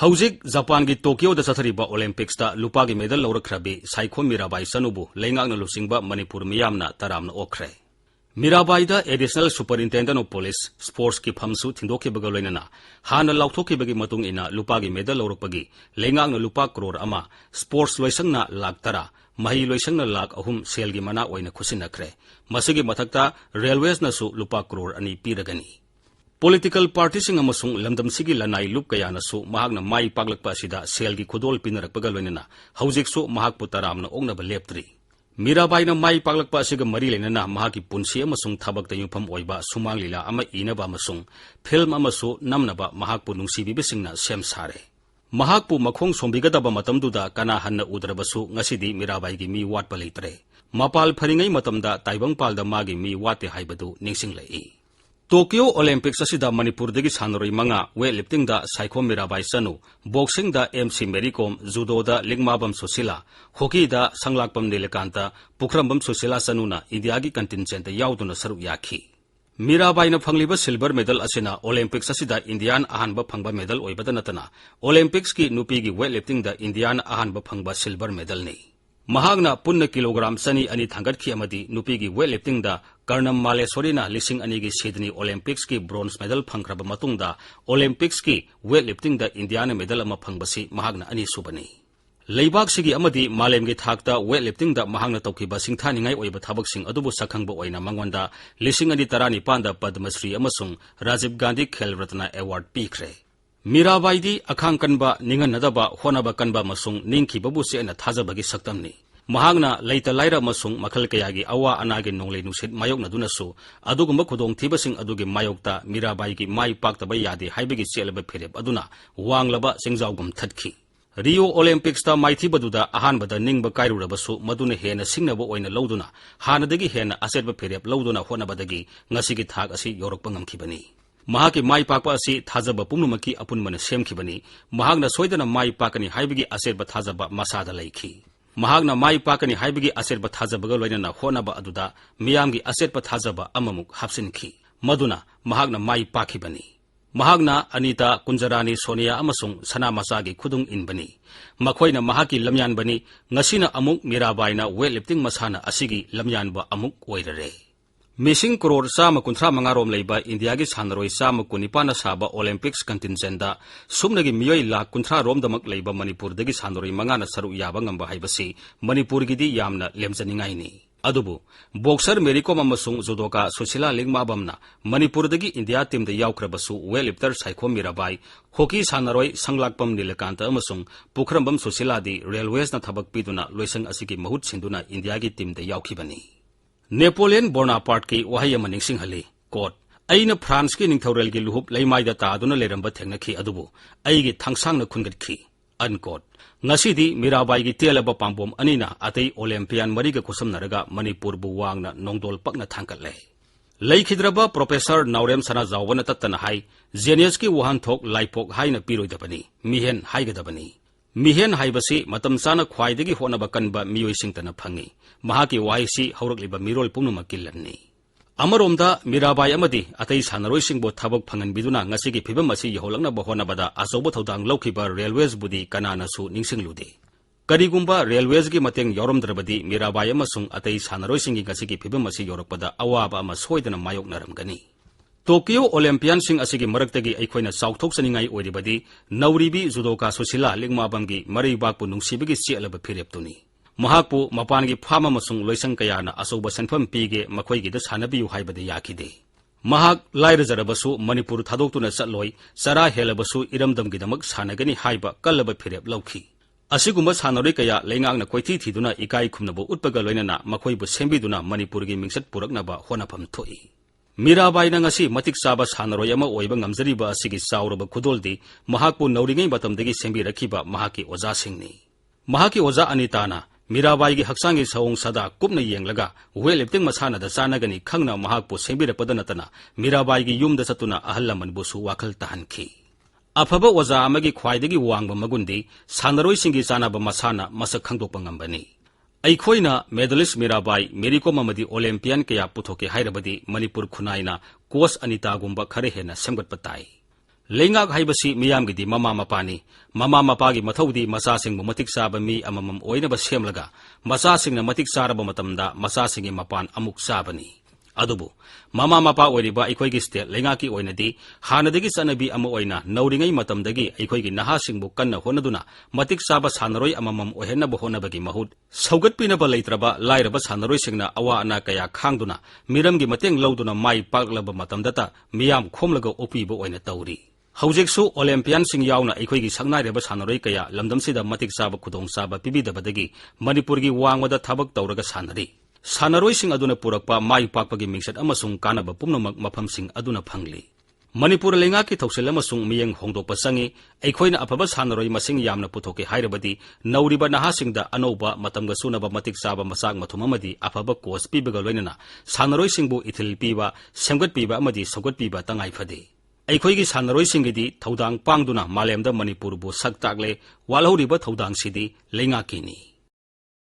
हौजिक Japan की Tokyo दा चथरिबा Olympics दा लुपा की मेडल लौरख्रबी साइखोम मीराबाई सनुबु लेंगांगना लुसिंगबा मणिपुर मियामना तरामना ओख्रे मीराबाई दा additional superintendent of police sports की फमसु थिंदोखिबगा लोइनना हाना लाउथोखिबगी मतुंग इना लुपा की मेडल लौरपगी लेंगांगना लुपा करोड़ अमा स्पोर्ट्स लोइसंगना लाख तरा मही लोइसंगना लाख अहुम सेल की मना ओइना खुसिनख्रे मसिगी मथक्ता रेलवेसनसु लुपा करोड़ अनि पीरगनी Political parties amasung lamdamsigi lanai lup kayanasu mahakna mai paglakpa asida sel gi khudol pinarakpaga loinana haujiksu mahakpu taramna ongnaba leptri Mirabai na mai paglakpa asiga mari lenana mahaki punsi amasung thabakta yumpham oiba sumang lila ama inaba amasung film amasu namnaba mahakpu nungsibibisingna sem sare mahakpu makhong sombigadaba matamduda kana hanna udrabasu ngasidi Mirabai gi mi watpa leitre mapal pharingai matamda taibangpalda magi mi wate haibadu ningsinglai Tokyo Olympics asida Manipur dagi sanroi manga weightlifting da Saikhom Mirabai Sanu, boxing da MC Mary Kom, judo da Lingmabam Susila, hockey da Sanglakpam Nilekanta, Pukrambam Susila Sanuna, India gi contingent da yauduna saru yakhi. Mirabai na phangliba silver medal asina Olympics asida Indian ahanba phangba medal oibada natana, Olympics ki nupi gi weightlifting da Indian ahanba phangba silver medal ni. Mahagna punna kilogram sani ani thangat ki amadi nupi gi weightlifting da Karnam Maleswarina lising anigi Sydney Olympics ki bronze medal phangkraba matungda Olympics ki weightlifting da Indiana medal ama phangbasi mahagna ani subani Leibak sigi amadi malem gi thakta weightlifting da mahagna tawkiba singthaningai oiba thabak sing adubu sakhangba oina mangwanda lising ani tarani panda Padma Shri amasung Rajiv Gandhi Khel Ratna Award pikre Mirabai di akhang kanba ningan nadaba honaba kanba masung ningkhibabu se na thajabagi saktamni Mahagna leita laira masung makhal kayagi awa anagi nonglei nusit mayok na dunasu adugumba khudong thibasing adugi mayokta Mirabai gi mai paktaba yade haibagi chelaba phereb aduna wanglaba singjaugum thatki Rio Olympics ta maithibaduda ahanbada ningba kairurabasu maduna hena singnaba oina loduna hanadagi hena asetba phereb loduna honabadagi ngasigi thak asi yorokpa ngamkhibani Mahaki mai pakpa asi thajaba pumnumaki apunmana semkhibani mahagna soidana mai pakani haibagi asetba thajaba masada leikhi Mahagna mai pakani haibagi asetba thajabaga loinana honaba aduda miyamgi asetba thajaba amamuk hapsinkhi maduna mahagna mai pakhibani Mahagna Anita Kunjarani Sonia amasung sana masagi khudung inbani makhoina mahaki lamyan bani ngasina amuk Mirabai na weightlifting masana asigi lamyanba amuk oirare Missing crore sama kuntra mangarom leiba India gi sanroi sama kunipana saba Olympics contingent da sumnagi miyoi la kuntra rom damak leiba Manipur dagi sanroi mangana saru yaba ngamba haibasi Manipur gi di yamna lemjaningai ni adubu boxer Mary Kom amasung judoka Susila Lingmabamna Manipur dagi India team da yaukrabasu weightlifter Saikhom Mirabai hockey sanaroi Sanglakpam Nilekanta amasung Pukrambam Susila di railways na thabak piduna loisang asigi mahut sinduna India gi team da yaukibani Napoleon Bonaparte ki wahai ama ningsinghali quote aina France ki ningthorel gi luhup leimaida taaduna leramba thengnathi adubu aigi thangsangna khungatkhi unquote ngasidi Mirabai gi telaba pambom anina atei Olympian mariga kusumnaraga Manipur bu wangna nongdol pakna thangkatle leikidraba Professor Naurem Sana Zawwana tatana hai genius ki wahan thok laipok haina piroidabani mihen haigadabani Mihen haibasi matam sana khwaidagi honaba kanba miyoi singtana phangi mahaki waisi haurakliba mirol pumnuma killanni amaromda Mirabai amadi atai sanaroi singbo thabak phangan biduna ngasigi phibam asi yaholangna bahona bada asobo thodang lokhiba railways budi kanana su ningsinglude karigumba railways gi mateng yoromdrabadi Mirabai amasung atai sanaroi singi ngasigi phibam asi yorakpada awaba ama soidana mayok naramgani Tokyo Olympian sing asigi maraktagi aikhoina sauthok saningai oiribadi Nauribi judoka Susila Lingmabamgi maribakpu nungsibigi chelaba phireptuni mahakpu mapangi phama masung loisang kayana asoba sanfam pige makhoigi da sanabiu haibade yakide mahak lairajarabasu Manipur thadoktuna chatloi sara helabasu iramdamgi damak sanagani haiba kallaba phirep lawkhi asigumba sanaroi kaya leingangna koithi thiduna ikai khumnabu utpaga loinana makhoibu sembiduna Manipurgi mingsat puraknaba honapam thoi Mirabai na ngasi matik saba sanaroi ama oiba ngamjariba asigi sauraba khudoldi mahakpu nauringai matamdagi sembirakiba mahaki oja singni mahaki oja Anitana Mirabai gi haksangi saung sada kupna yenglaga weightlifting masana da chanagani khangna mahakpu sembirapada natana Mirabai gi yumda satuna ahallaman busu wakhal tahankhi afaba oja amagi khwaidagi wangba magundi sanaroi singi chanaba masana masak khangdokpa ngambani Aikhoina medalist Mirabai Mary Kom amadi Olympian kaya puthoke hairabadi Manipur khunaina coach Anita gumba khare hena semgat patai Leingak haibasi miyamgidi mama mapani mapagi mathodi masasingbu matik saba mi amamam oinaba semlaga masasingna matik saraba matamda masasingi mapan amuk sabani adubu mama mapa oiriba aikoigi state leingaki oinadi hanadagi sanabi ama oina nauringai matamdagi aikoigi nahasingbu kanna honaduna matik saba sanaroi amamam ohennabu honabagi mahut saugatpinaba leitraba lairaba sanaroi singna awa ana kaya khangduna miramgi mateng lauduna mai paklaba matamdata miyam khomlaga opiba oina tauri Hauseksu Olympian sing yauna aikoigi saknaireba sanaroi kaya lamdamsida matik saba khudong saba pibidabadagi Manipurgi wangwada thabak tawraga sanari sanaroi sing aduna purakpa mai pakpagi mingsat amasung kanaba pumnamak mafamsing aduna phangli Manipur leingaki thausil amasung miyeng hongdokpa sangi aikoina afaba sanaroi masing yamna puthoke hairabadi nauriba nahasingda anoba matamga sunaba matik saba masak mathum amadi afaba coach pibaga loinana sanaroi singbu ithil piba semgat piba amadi sogat piba tangai phade aikoigi sanaroi singidi thaudang pangduna malemda Manipurbu saktakle walhoriba thaudang sidi leingakini